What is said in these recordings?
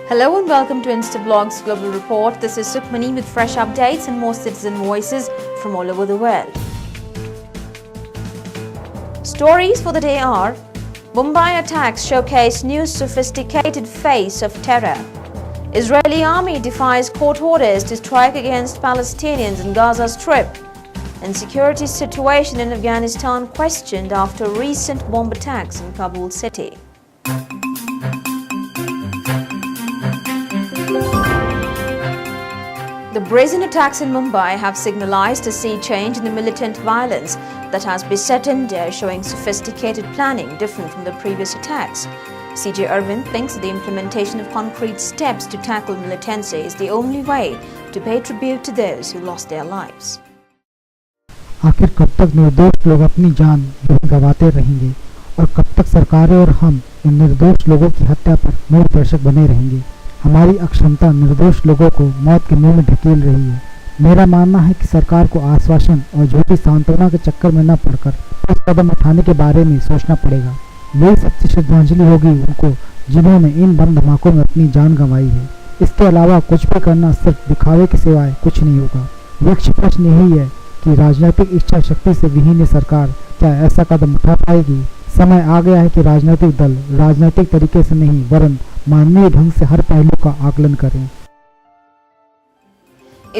Hello and welcome to Instablogs Global Report. This is Sukhmani with fresh updates and more citizen voices from all over the world. Stories for the day are: Mumbai attacks showcase new sophisticated face of terror. Israeli army defies court orders to strike against Palestinians in Gaza Strip. And security situation in Afghanistan questioned after recent bomb attacks in Kabul city. The brazen attacks in Mumbai have signalized a sea change in the militant violence that has beset India, showing sophisticated planning different from the previous attacks. CJ Arvind thinks the implementation of concrete steps to tackle militancy is the only way to pay tribute to those who lost their lives. आखिर कब तक निर्दोष लोग अपनी जान गंवाते रहेंगे और कब तक सरकारें और हम इन निर्दोष लोगों की हत्या पर मूल दर्शक बने रहेंगे। हमारी अक्षमता निर्दोष लोगों को मौत के मुंह में ढकेल रही है। मेरा मानना है कि सरकार को आश्वासन और झूठी सांत्वना के चक्कर में न पड़कर उस कदम उठाने के बारे में सोचना पड़ेगा। यही सच्ची श्रद्धांजलि होगी उनको जिन्होंने इन बम धमाकों में अपनी जान गंवाई है। इसके अलावा कुछ भी करना सिर्फ दिखावे के सिवाय कुछ नहीं होगा। यक्ष प्रश्न यही है कि राजनीतिक इच्छा शक्ति से विहीन सरकार क्या ऐसा कदम उठा पाएगी। समय आ गया है कि राजनीतिक दल राजनीतिक तरीके से नहीं वरन मानवीय ढंग से हर पहलू का आकलन करें।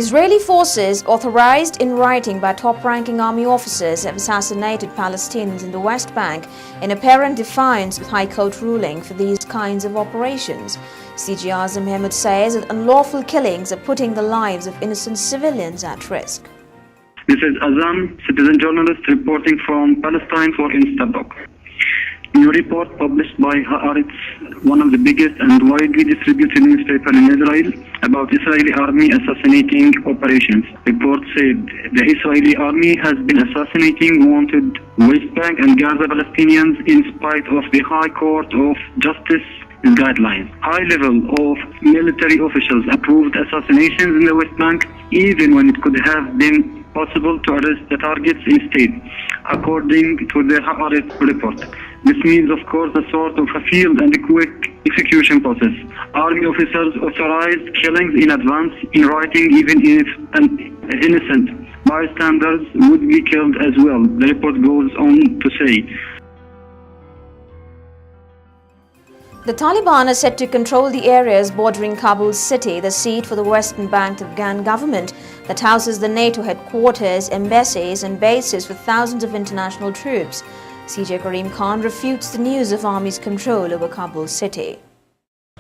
Israeli forces, authorized in writing by top-ranking army officers, have assassinated Palestinians in the West Bank in apparent defiance of High Court ruling for these kinds of operations. CG Azam Ahmed says that unlawful killings are putting the lives of innocent civilians at risk. This is Azam, citizen journalist reporting from Palestine for Instablogs. New report published by Haaretz, one of the biggest and widely distributed newspaper in Israel, about Israeli army assassinating operations. Report said the Israeli army has been assassinating wanted West Bank and Gaza Palestinians in spite of the High Court of Justice guidelines. High level of military officials approved assassinations in the West Bank, even when it could have been possible to arrest the targets instead, according to the Haaretz report. This means, of course, a sort of a field and a quick execution process. Army officers authorized killings in advance in writing, even if an innocent bystanders would be killed as well, the report goes on to say. The Taliban are set to control the areas bordering Kabul city, the seat for the Western Bank Afghan government that houses the NATO headquarters, embassies and bases with thousands of international troops. CJ Karim Khan refutes the news of army's control over Kabul city.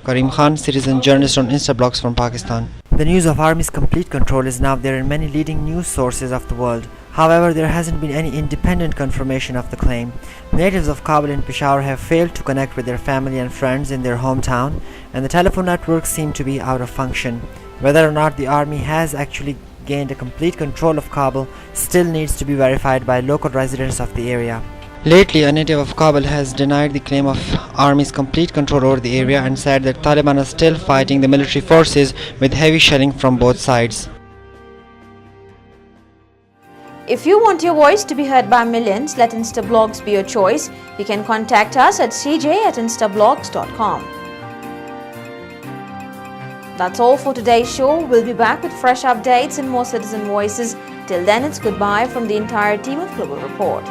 Karim Khan, citizen journalist on Instablogs from Pakistan. The news of army's complete control is now there in many leading news sources of the world. However, there hasn't been any independent confirmation of the claim. Natives of Kabul and Peshawar have failed to connect with their family and friends in their hometown, and the telephone networks seem to be out of function. Whether or not the army has actually gained a complete control of Kabul still needs to be verified by local residents of the area. Lately, a native of Kabul has denied the claim of army's complete control over the area and said that Taliban are still fighting the military forces with heavy shelling from both sides. If you want your voice to be heard by millions, let Instablogs be your choice. You can contact us at cj@instablogs.com. That's all for today's show. We'll be back with fresh updates and more citizen voices. Till then, it's goodbye from the entire team of Global Report.